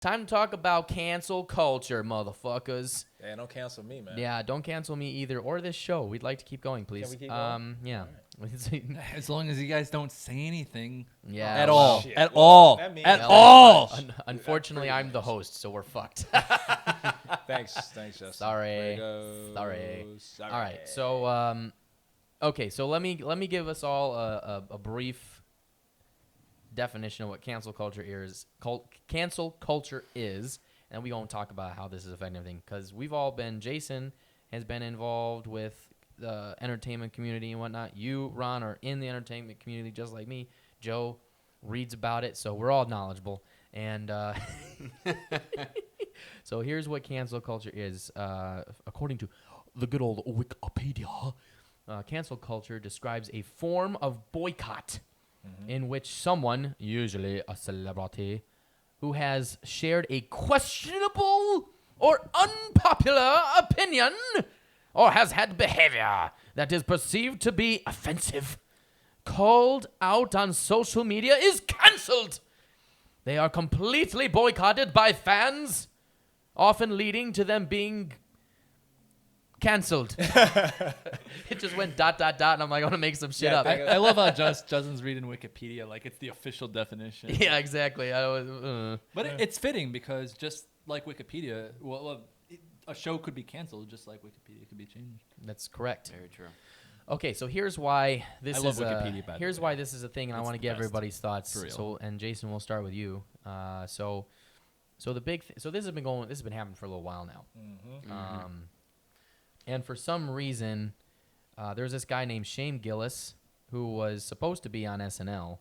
Time to talk about cancel culture, motherfuckers. Yeah, don't cancel me, man. Yeah, don't cancel me either, or this show. We'd like to keep going, please. Can we keep going? Yeah. As long as you guys don't say anything. Yeah. At well, all. Shit. At Well, all. that means- At Well, all. Unfortunately, Pretty I'm the much. host, so we're fucked. Thanks, Justin. Sorry. Way to go. Sorry. All right. So, okay. So let me give us all a brief definition of what cancel culture is. Cancel culture is, and we gonna talk about how this is affecting everything because we've all been. Jason has been involved with the entertainment community and whatnot. You, Ron, are in the entertainment community just like me. Joe reads about it, so we're all knowledgeable. And so here's what cancel culture is, according to the good old Wikipedia. Cancel culture describes a form of boycott in which someone, usually a celebrity, who has shared a questionable or unpopular opinion or has had behavior that is perceived to be offensive, called out on social media, is cancelled. They are completely boycotted by fans, often leading to them being cancelled. It just went ... and I'm like, I want to make some shit Yeah, up. I love how Justin's reading Wikipedia like it's the official definition. Yeah, exactly. But it's fitting because just like Wikipedia, a show could be canceled just like Wikipedia could be changed. That's correct. Very true. Okay, so here's why this I is love Wikipedia, by the here's way. why this is a thing, and I It's want to the get best. everybody's thoughts. For real. So, and Jason, we'll start with you. So the big so this has been happening for a little while now. And for some reason, there's this guy named Shane Gillis who was supposed to be on SNL,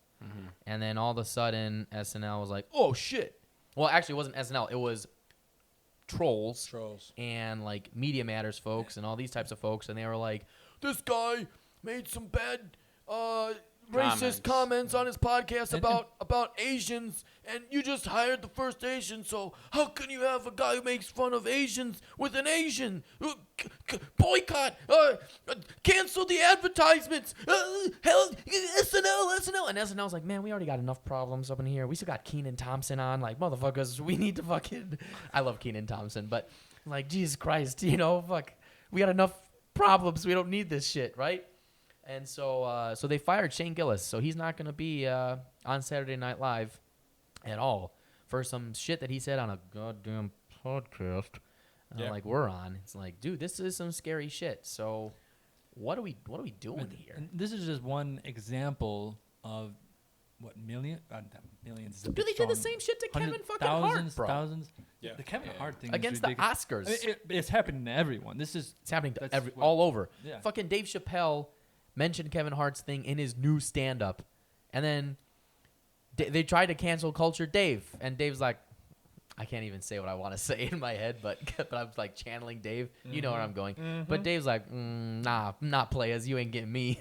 and then all of a sudden SNL was like, oh shit. Well, actually, it wasn't SNL. It was Trolls. And like Media Matters folks and all these types of folks, and they were like, this guy made some bad racist comments on his podcast about Asians, and you just hired the first Asian, so how can you have a guy who makes fun of Asians with an Asian? Boycott, cancel the advertisements, hell, SNL. And SNL's like, man, we already got enough problems up in here. We still got Kenan Thompson on, like, motherfuckers, we need to fucking, I love Kenan Thompson, but like, Jesus Christ, fuck, we got enough problems, we don't need this shit, right? And so they fired Shane Gillis, so he's not going to be on Saturday Night Live at all for some shit that he said on a goddamn podcast like we're on. It's like, dude, this is some scary shit. So what are we doing here? And this is just one example of what millions. Dude, they did the same shit to Kevin fucking Hart, bro. Thousands. Yeah. The Kevin Hart thing Against is the ridiculous. Oscars. It's happening to everyone. It's happening to that's what- all over. Yeah. Fucking Dave Chappelle mentioned Kevin Hart's thing in his new stand-up. And then they tried to cancel culture Dave. And Dave's like, I can't even say what I want to say in my head, but I'm like channeling Dave. You know where I'm going. But Dave's like, nah, not players. You ain't getting me.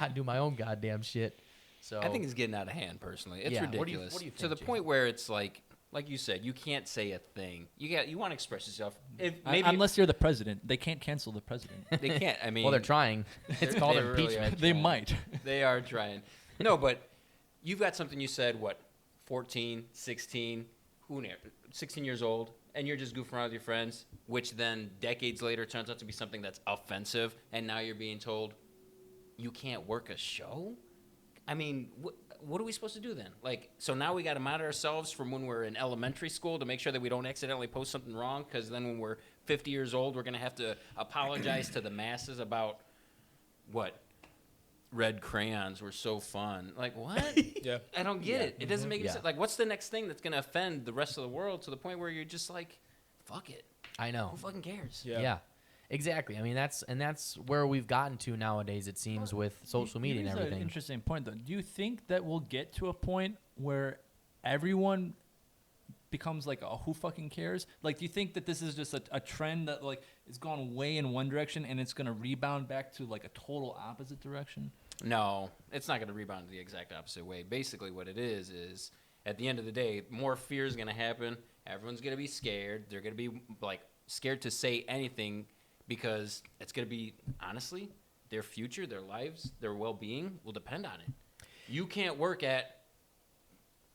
I do my own goddamn shit. So I think it's getting out of hand, personally. It's Yeah. ridiculous. What do you to the think, point where it's like you said, you can't say a thing. You want to express yourself. If maybe Unless you're the president, they can't cancel the president. they can't. I mean, well, they're trying. It's called they really impeachment. are They trying. might. They are trying. No, but you've got something you said, 14, 16, 16 years old, and you're just goofing around with your friends, which then decades later turns out to be something that's offensive, and now you're being told you can't work a show? I mean, what are we supposed to do then? Like, so now we got to monitor ourselves from when we're in elementary school to make sure that we don't accidentally post something wrong, because then when we're 50 years old, we're going to have to apologize to the masses about what? Red crayons were so fun. Like, what? Yeah. I don't get it. It doesn't make any Yeah. sense. Like, what's the next thing that's going to offend the rest of the world to the point where you're just like, fuck it. I know. Who fucking cares? Yeah. Exactly. I mean, that's where we've gotten to nowadays, it seems, with social media and Here's everything. an interesting point, though. Do you think that we'll get to a point where everyone becomes like, oh, who fucking cares? Like, do you think that this is just a trend that like is gone way in one direction and it's gonna rebound back to like a total opposite direction? No, it's not going to rebound the exact opposite way. Basically, what it is at the end of the day, more fear is going to happen. Everyone's going to be scared. They're going to be like scared to say anything because it's going to be, honestly, their future, their lives, their well-being will depend on it. You can't work at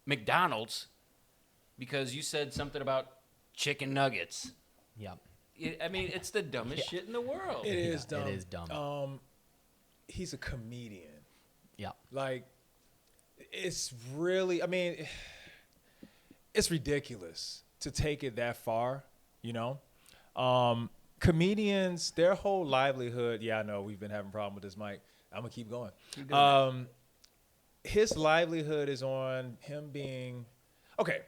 McDonald's because you said something about chicken nuggets. Yep. I mean, it's the dumbest shit in the world. It is dumb. It is dumb. He's a comedian. Yeah. Like, it's really, I mean, it's ridiculous to take it that far, you know? Comedians, their whole livelihood, yeah, I know we've been having a problem with this, Mike. I'm going to keep going. His livelihood is on him being, okay,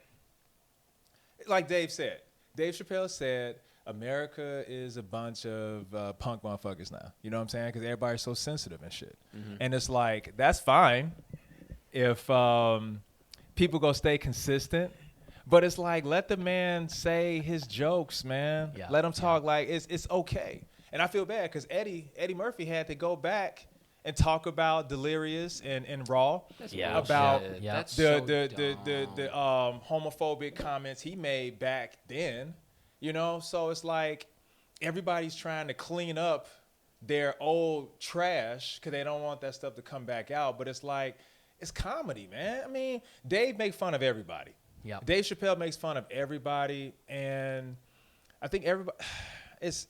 like Dave said. Dave Chappelle said, America is a bunch of punk motherfuckers now. You know what I'm saying? Because everybody's so sensitive and shit. Mm-hmm. And it's like, that's fine if people go stay consistent. But it's like, let the man say his jokes, man. Yeah. Let him talk like it's okay. And I feel bad because Eddie Murphy had to go back and talk about Delirious and Raw about the homophobic comments he made back then. You know, so it's like everybody's trying to clean up their old trash because they don't want that stuff to come back out. But it's like, it's comedy, man. I mean, Dave makes fun of everybody. Yeah. Dave Chappelle makes fun of everybody, and I think everybody. It's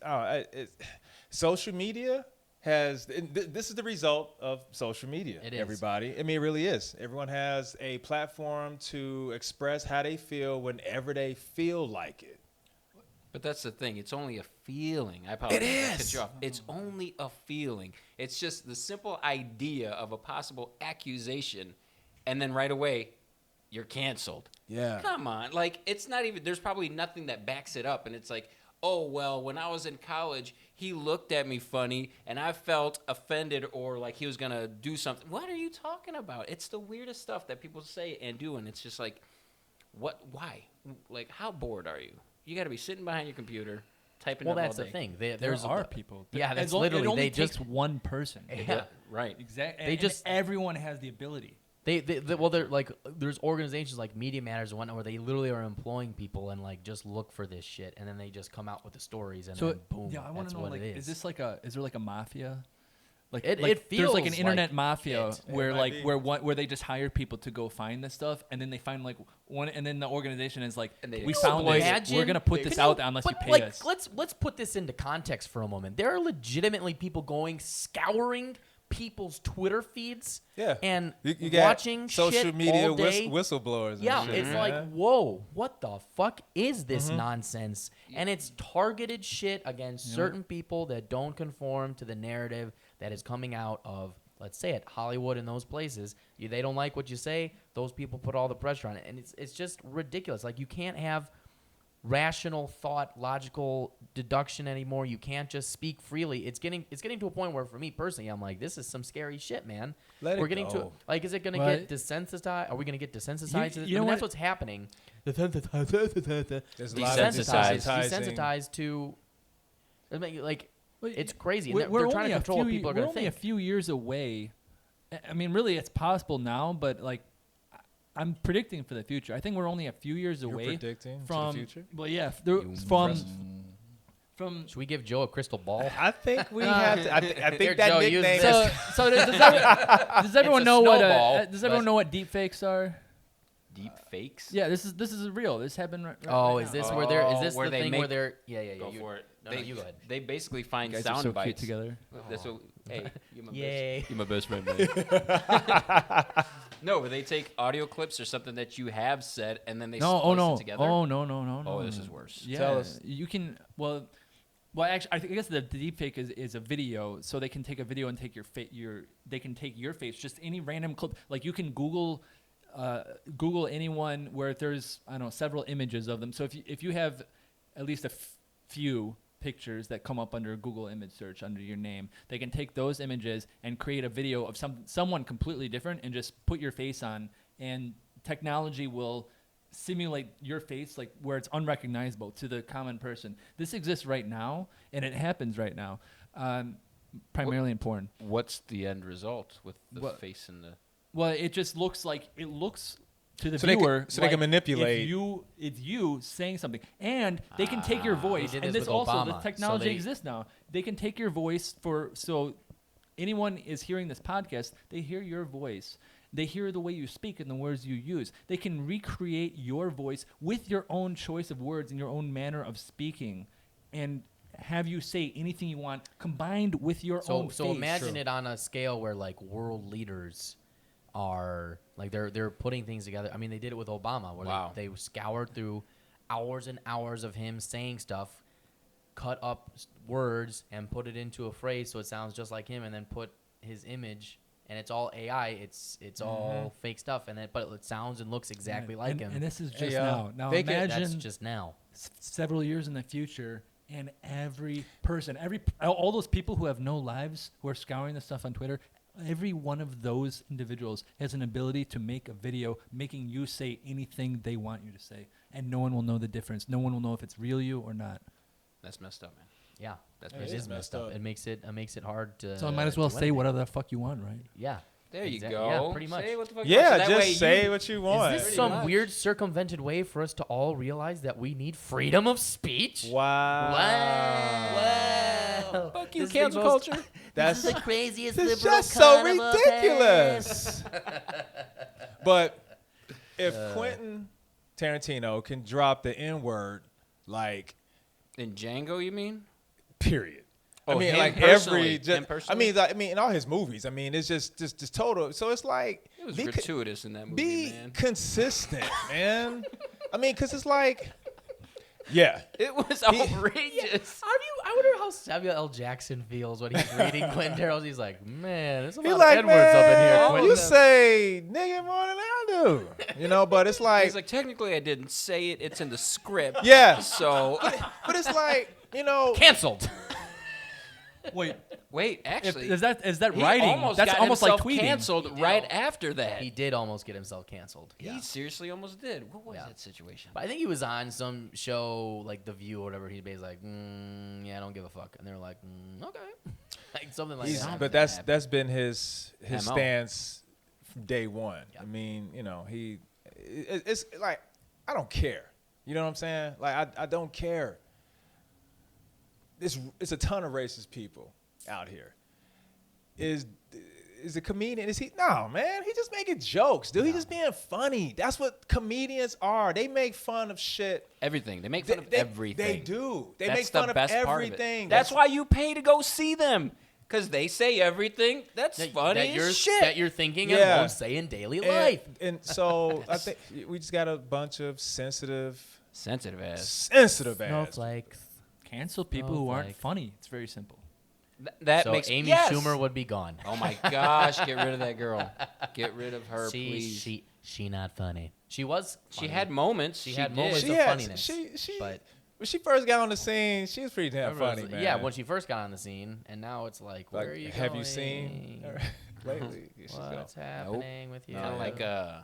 social media has. This is the result of social media. It is. Everybody. I mean, it really is. Everyone has a platform to express how they feel whenever they feel like it. But that's the thing. It's only a feeling. I apologize. It is. I cut you off. It's only a feeling. It's just the simple idea of a possible accusation, and then right away, you're canceled. Yeah. Come on. Like, it's not even, there's probably nothing that backs it up. And it's like, oh, well, when I was in college, he looked at me funny, and I felt offended or like he was going to do something. What are you talking about? It's the weirdest stuff that people say and do, and it's just like, what? Why? Like, how bored are you? You got to be sitting behind your computer, typing up all day. Well, that's the thing. There are people. Yeah, that's literally, it only they takes one person. Yeah. Right. Exactly. They just everyone has the ability. They're like, there's organizations like Media Matters and whatnot where they literally are employing people and like just look for this shit, and then they just come out with the stories and then boom. Yeah, I want to know, like, is this like is there like a mafia? It feels there's like an internet like mafia it. where they just hire people to go find this stuff, and then they find like one, and then the organization is like, we No, found this. imagine- We're gonna put this out unless you pay us. Let's put this into context for a moment. There are legitimately people scouring people's Twitter feeds, and you watching social shit media all day. whistleblowers. Yeah, and shit, it's man. like, whoa, what the fuck is this nonsense? And it's targeted shit against certain people that don't conform to the narrative that is coming out of, let's say it, Hollywood and those places. They don't like what you say. Those people put all the pressure on it, and it's just ridiculous. Like, you can't have rational thought, logical deduction anymore. You can't just speak freely. It's getting to a point where, for me personally, I'm like, this is some scary shit, man. We're getting to, like, is it going to get desensitized? Are we going to get desensitized to this? I mean, that's what's happening. Desensitized to, like, it's crazy. And they're trying to control what people are going to think. We're only a few years away. I mean, really, it's possible now, but like, I'm predicting for the future. I think we're only a few years away. You're predicting from to the future? Well, yeah, from. Should we give Joe a crystal ball? I think we have to. I think that Joe, nickname. So does everyone know what? Does everyone know what deep fakes are? Deep fakes? Yeah, this is real. This happened right Is now. this where they're? Is this where the they thing make- where they're? Yeah. Go for it. No, you go ahead. They basically find You guys are sound so bites cute together. That's what, hey, you're my Yay. best. You're my best friend, man. No, where they take audio clips or something that you have said, and then they splice it together. No. Oh, this is worse. Yeah, Tell us. you can. Well, actually, I guess the deep fake is a video, so they can take a video and take they can take your face, just any random clip. Like, you can Google anyone where there's, I don't know, several images of them. So if you have at least a few pictures that come up under Google image search under your name, they can take those images and create a video of someone completely different and just put your face on, and technology will simulate your face, like, where it's unrecognizable to the common person. This exists right now, and it happens right now, primarily in porn. What's the end result with the face and the... Well, it just looks to the So viewer, they can manipulate. It's you saying something, and they can take your voice. They did And this this with also, Obama. the So technology they- exists now. They can take your voice so anyone is hearing this podcast, they hear your voice. They hear the way you speak and the words you use. They can recreate your voice with your own choice of words and your own manner of speaking, and have you say anything you want combined with your own face. So imagine it on a scale where like world leaders are like they're putting things together. I mean, they did it with Obama, where they scoured through hours and hours of him saying stuff, cut up words, and put it into a phrase so it sounds just like him, and then put his image. And it's all AI. It's all fake stuff, but it sounds and looks exactly like him. And this is just now. Now imagine that's just now. Several years in the future, and every person, all those people who have no lives, who are scouring the stuff on Twitter, every one of those individuals has an ability to make a video making you say anything they want you to say, and no one will know the difference. No one will know if it's real you or not. That's messed up, man. Yeah, it is messed up. It makes it hard to. So I might as well say whatever the fuck you want, right? Yeah. There you go. Yeah, pretty much. Say what the fuck Yeah, you want. So just say what you want. Is this some weird circumvented way for us to all realize that we need freedom of speech? Wow. Wow. Fuck you, cancel culture. This is the craziest It's liberal just so carnival ridiculous. But if Quentin Tarantino can drop the N-word, like, In Django, you mean? period. I Oh, mean, him like personally? every. Him personally? I mean, in all his movies. I mean, it's just total. So it's like It was be gratuitous in that movie, be man. consistent, man. I mean, because it's like, yeah. It was outrageous. I wonder how Samuel L. Jackson feels when he's reading Quentin Tarantino. He's like, man, there's a He's lot like, of N-words up in here. man, Quentin. you say nigga more than I do. You know, but it's like, He's like, technically, I didn't say it. It's in the script. yeah. So, But it's like, you know. Canceled. wait, actually, Is that he writing? almost That's got almost like himself tweeting. canceled right after that. He did almost get himself canceled. He seriously almost did. What was Yeah. that situation? But I think he was on some show like The View or whatever. He's basically like, yeah, I don't give a fuck. And they're like, okay. Like something like that. But that's been his MO. stance from day one. Yeah. I mean, you know, it's like, I don't care. You know what I'm saying? Like, I don't care. It's a ton of racist people out here. Is a comedian? Is he? No, man. He just making jokes, dude. He just being funny. That's what comedians are. They make fun of shit. Everything. They make fun of everything. They do. They That's make fun the of best part of it. everything. That's why you pay to go see them. Because they say everything that's funny as shit. That you're thinking and Yeah. won't say in daily life. And so I think we just got a bunch of sensitive ass. Snowflakes. Cancel people who aren't funny. It's very simple. That So makes Amy yes. Schumer would be gone. Oh my gosh! Get rid of that girl. Get rid of her, please. She not funny. She was. She funny. had moments. She had did. moments She of had, funniness. but but when she first got on the scene, she was pretty damn funny, man. yeah, when she first got on the scene, and now it's like, where are you have going? you seen her lately? What's happening with you? Kind of like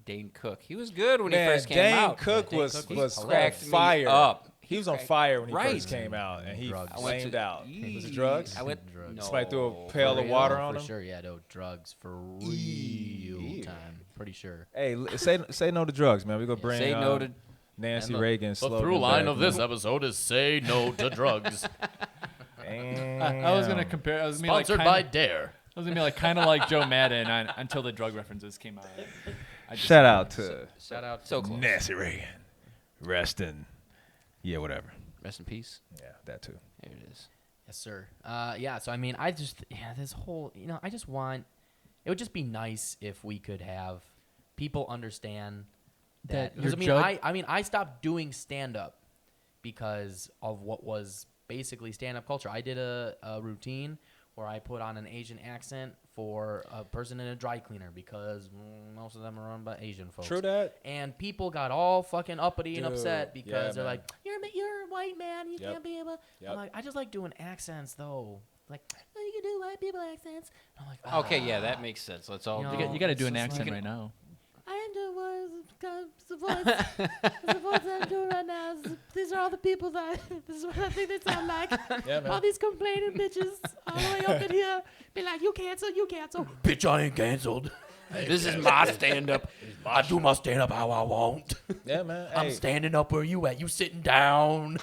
Dane Cook. He was good when Man, he first came Dane out. Cook Dane was Cook was cracked on me fire. up. He was on fire when he Right. first came out, and he Drugs. flamed out. Yee. Was it drugs? I went. Drugs. No. Somebody threw a pail For of real? water on for him? sure. Yeah, no drugs for real Ew. time. Pretty sure. Hey, say no to drugs, man. We gonna bring Say no to. Nancy And Reagan. The slogan through line back, of this man. episode is say no to drugs. I was gonna compare. I was gonna be Sponsored like by kinda, Dare. I was gonna be like kind of like Joe Madden until the drug references came out. Shout out to Shout out to So close. Nancy Reagan. Rest in. Yeah, whatever. Rest in peace. Yeah, that too. There it is. Yes, sir. Yeah, so I mean, this whole, I just want, it would just be nice if we could have people understand that. That Because your I mean, I stopped doing stand up because of what was basically stand up culture. I did a routine where I put on an Asian accent for a person in a dry cleaner because most of them are run by Asian folks. True that. And people got all fucking uppity and Dude, upset because yeah, they're man. like, you're a white man, you Yep. can't be able. Yep. I'm like, I just like doing accents though. Like, oh, you can do white people accents. And I'm like, Okay, yeah, that makes sense. Let's all You do know, it. You got to do it's an just accent like- right now. I am doing the voice I'm doing right now. These are all the people that this is what I think they sound like. Yeah, man. All these complaining bitches all the way up in here, be like, you cancel. Bitch, I ain't canceled. This is my stand-up. I do my stand up how I want. Yeah, man. I'm Hey, standing up where you at. You sitting down.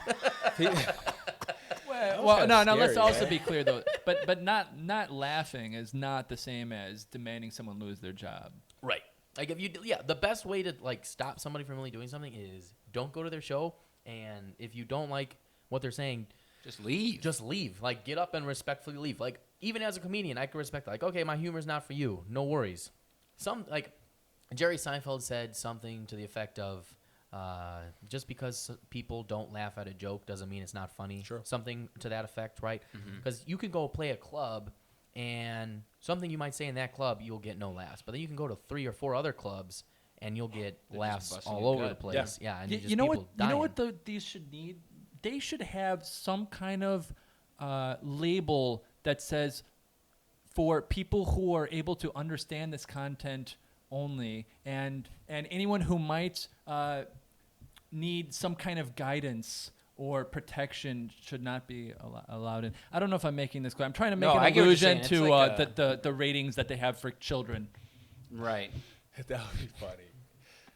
Well, no, let's scary, also man. be clear though. But not laughing is not the same as demanding someone lose their job. Right. Like if you, the best way to like stop somebody from really doing something is don't go to their show, and if you don't like what they're saying, Just leave. just leave. Like get up and respectfully leave. Like even as a comedian, I can respect that. Like okay, my humor's not for you. No worries. Some like Jerry Seinfeld said something to the effect of, just because people don't laugh at a joke doesn't mean it's not funny. Sure. Something to that effect, right? Because you can go play a club, and something you might say in that club, you'll get no laughs. But then you can go to 3 or 4 other clubs, and you'll get They're just laughs busting all your over gut. the place. Yeah, and You know what? people You know dying. what these should need? They should have some kind of label that says for people who are able to understand this content only, and anyone who might need some kind of guidance or protection should not be allowed in. I don't know if I'm making this clear. I'm trying to make No, I an get what you're allusion saying. It's to like the ratings that they have for children. Right. That would be funny.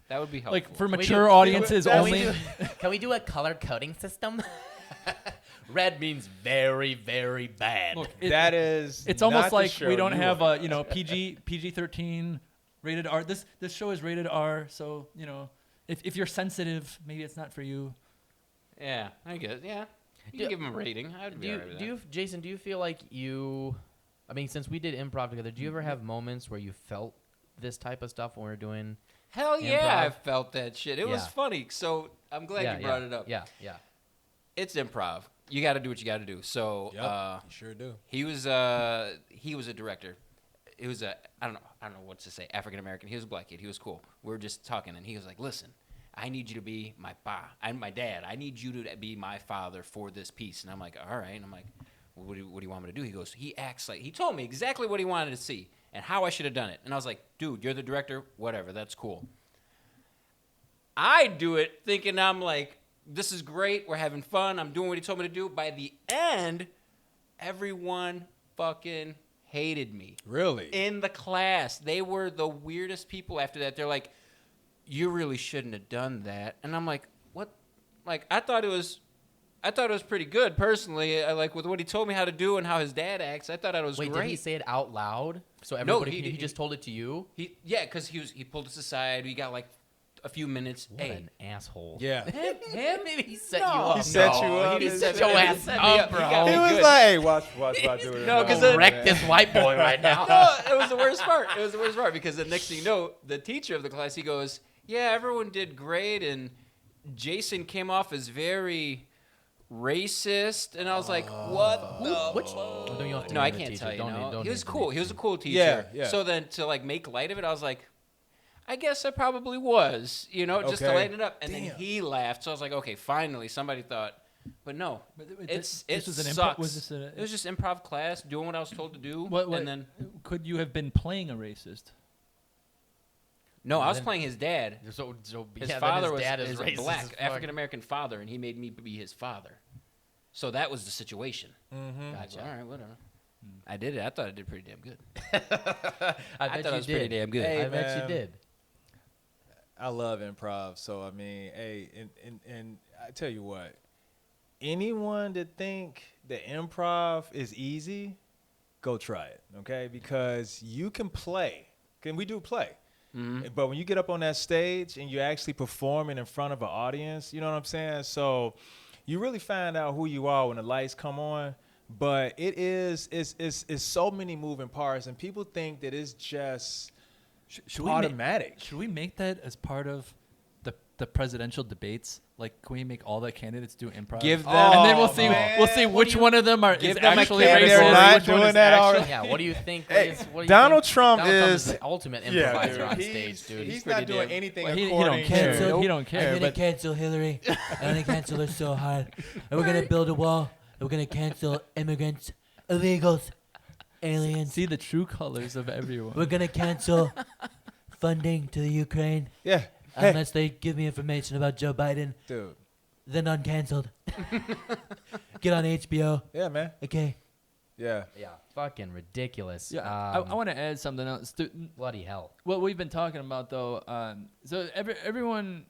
That would be helpful. Like for we mature do- audiences Can Can we only. can we do a color coding system? Red means very, very bad. Look, That is. It's not almost the like show we don't you have want. a PG-13 rated R. This show is rated R, so if you're sensitive, maybe it's not for you. Yeah, I guess. Yeah. You Do- can give him a rating. I'd be all right with that. Jason, do you feel like I mean, since we did improv together, do you ever have moments where you felt this type of stuff when we were doing? Hell yeah, Improv? I felt that shit. It was Yeah. funny. So I'm glad you brought it up. Yeah. It's improv. You got to do what you got to do. So Yep, you sure do. he was a director. It was I don't know what to say, African American. He was a black kid. He was cool. We were just talking, and he was like, "Listen, I need you to be my pa and my dad. I need you to be my father for this piece." And I'm like, "All right." And I'm like, what do you want me to do? He goes, he told me exactly what he wanted to see and how I should have done it. And I was like, dude, you're the director. Whatever, that's cool. I do it thinking I'm like, this is great. We're having fun. I'm doing what he told me to do. By the end, everyone fucking hated me. Really? In the class. They were the weirdest people after that. They're like, you really shouldn't have done that. And I'm like, what? Like, I thought it was pretty good, personally. I like with what he told me how to do and how his dad acts. I thought it was Wait, great. did he say it out loud? So everybody, he- he just told it to you? Because he pulled us aside. We got like a few minutes. What Hey, an asshole. Yeah. him? Maybe he set No. you up. He set you up. He set He your set ass me up, up. bro. He got me He was good. like, "Hey, watch I do it." No, 'cause I'll then- wreck this white boy right now. No, it was the worst part. It was the worst part because the next thing you know, the teacher of the class, he goes, yeah, everyone did great, and Jason came off as very racist, and I was like, what the Which? fuck? Don't you have to No, I name the can't teacher. tell you. Don't No. name- don't He was name the cool. teacher. He was a cool teacher. Yeah, yeah. So then to like make light of it, I was like, I guess I probably was, just to Okay. lighten it up. And Damn. then he laughed, so I was like, okay, finally somebody thought. But no, it improv. sucks. Was this It was just improv class, doing what I was told to do, what, and then could you have been playing a racist? no, I was Then- playing his dad. So His yeah, father then was his dad is is a racist black as fuck. African American father, and he made me be his father. So that was the situation. Mm-hmm. Gotcha. All right, whatever. I did it. I thought I did pretty damn good. I I bet thought it you was pretty did. damn good. Hey, I bet you man. did. I love improv, so I mean, hey, and I tell you what, anyone that think that improv is easy, go try it, okay? Because you can play. Can we do play? But when you get up on that stage and you're actually performing in front of an audience, you know what I'm saying? So you really find out who you are when the lights come on. But it's so many moving parts, and people think that it's just Should we automatic. Should we make that as part of the presidential debates? Like, can we make all the candidates do improv? Give them- and then we'll Oh, see man. which one of them Give is them a actually candidate. racist. They're not which one doing is that actually- already. Yeah, what do you think? Hey, What do you Donald think? Trump Donald Trump is- the ultimate Yeah, improviser dude. on He's- stage, dude. He's pretty not doing damn- anything Well, he according don't care. to. He don't care. I'm gonna But cancel Hillary. I'm gonna cancel her so hard. And we're gonna build a wall. And we're gonna cancel immigrants, illegals, aliens. see the true colors of everyone. We're gonna cancel funding to the Ukraine Yeah. Hey, unless they give me information about Joe Biden. dude. Then uncanceled. Get on HBO. Yeah, man. Okay. Yeah. Yeah, fucking ridiculous. Yeah, I want to add something else. Bloody hell. What we've been talking about, though, so everyone,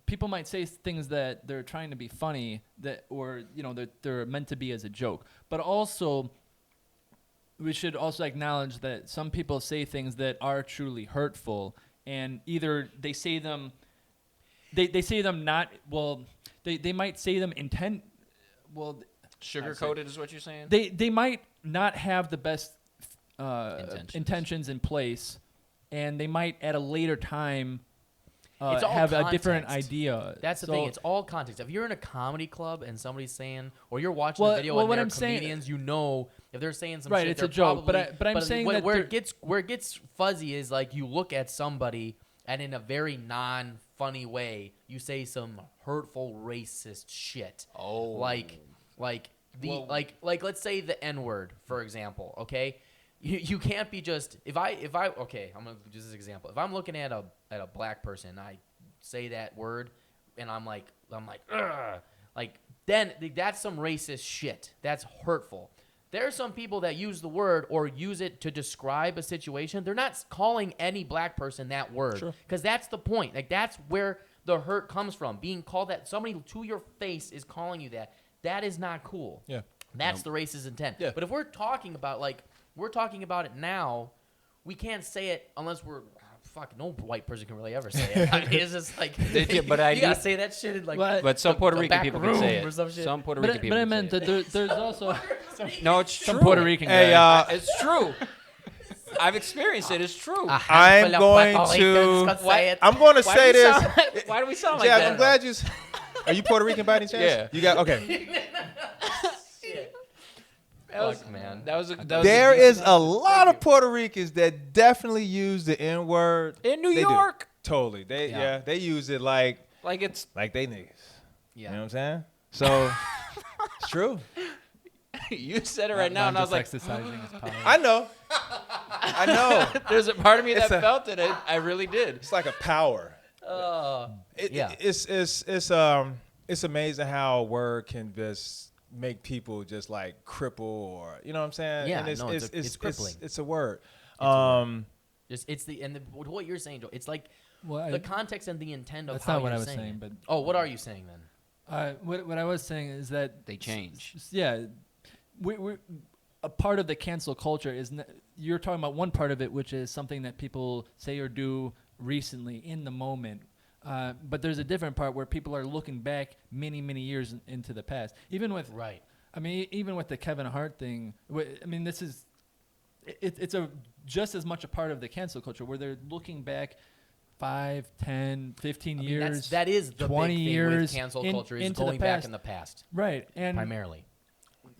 people might say things that they're trying to be funny, that or they're meant to be as a joke, but also we should also acknowledge that some people say things that are truly hurtful, and either they say them, they say them not well. They might say them Sugar-coated is what you're saying? They might not have the best Intentions. in place, and they might at a later time It's all have a different context. idea. That's the So- thing. It's all context. If you're in a comedy club and somebody's saying, or you're watching Well- a video well, and what they're I'm saying- comedians, you know if they're saying some Right, shit, it's they're a joke, but probably- I'm saying where, that where they're- it gets fuzzy is like you look at somebody and in a very non-funny way, you say some hurtful, racist shit. Oh. Like let's say the N-word, for example. Okay, you can't be just if I okay, I'm gonna use this example. If I'm looking at a black person, and I say that word, and I'm like, ugh, like then that's some racist shit. That's hurtful. There are some people that use the word or use it to describe a situation. They're not calling any black person that word because that's the point. Like that's where the hurt comes from. Being called that, somebody to your face is calling you that. That is not cool. Yeah. That's the racist intent. Yeah. But if we're talking about it now, we can't say it unless we're fuck. No white person can really ever say it. I mean, it's just like but I you gotta do- say that shit in like. But some Puerto the Rican back people can room say or it. some shit. Some Puerto Rican people But I can meant say that it. there's also No, it's true. some Puerto Rican Hey, guy. It's true. I've experienced it. It's true. I'm going to. I'm going to say this. Why do we sound like Yeah, that? I'm glad you. Are you Puerto Rican by any chance? Yeah. You got okay. Fuck, man. That was There is a lot of Puerto Ricans that definitely use the N word in New They do. York. Totally. They use it like Like it's they niggas. Yeah. You know what I'm saying? So it's true. you said it right now, and I was like, exercising his power. I know. I know. there's a part of me that It's a- felt it. I really did. It's like a power. Yeah. It's amazing how a word can just make people just like cripple or you know what I'm saying? Yeah, And it's crippling. It's a word. Just what you're saying, Joe. It's like Well, the context and the intent of that's how not what you're I was saying saying, it. but Oh, what are you saying then? what I was saying is that They change. Yeah, we a part of the cancel culture is you're talking about one part of it, which is something that people say or do recently in the moment. But there's a different part where people are looking back many years into the past. Even with Right. I mean, even with the Kevin Hart thing, I mean, this is it's a just as much a part of the cancel culture where they're looking back 5, 10, 15 I mean, years. that is the 20 big thing years with cancel culture is into the going back past. in the past Right, and primarily.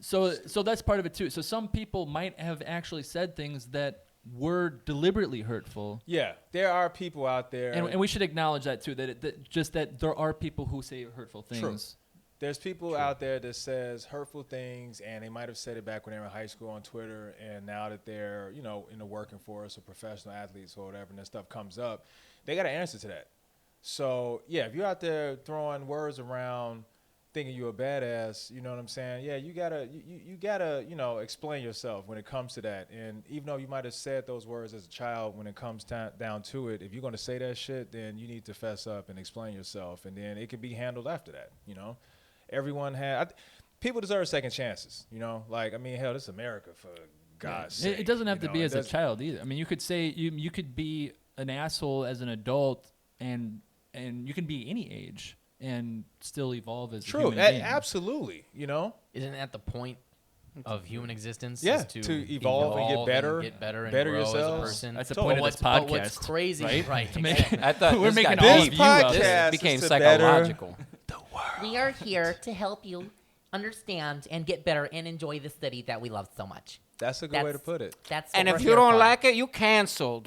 so that's part of it too. So some people might have actually said things that were deliberately hurtful. Yeah, there are people out there. And we should acknowledge that too. That there are people who say hurtful things. True. There's people out there that says hurtful things, and they might have said it back when they were in high school on Twitter, and now that they're, in the working force or professional athletes or whatever, and that stuff comes up, they got to answer to that. So, yeah, if you're out there throwing words around thinking you're a badass, you know what I'm saying? Yeah, you gotta explain yourself when it comes to that. And even though you might have said those words as a child, when it comes down to it, if you're going to say that shit, then you need to fess up and explain yourself, and then it can be handled after that, Everyone people deserve second chances, Like, I mean, hell, this is America, for God's sake. It doesn't have to be as a child either. I mean, you could say you could be an asshole as an adult, and you can be any age and still evolve as a human being. Absolutely, Isn't that the point of human existence? Yeah, is to evolve and get better, and better grow as a yourselves. person. That's the Totally. point of this But podcast. what's crazy, right? To make- exactly. I thought We're this making got all deep. of you up. This podcast became is to better psychological. We are here to help you understand and get better and enjoy the city that we love so much. That's a good way to put it. That's And what if we're you here don't for. like it, you canceled.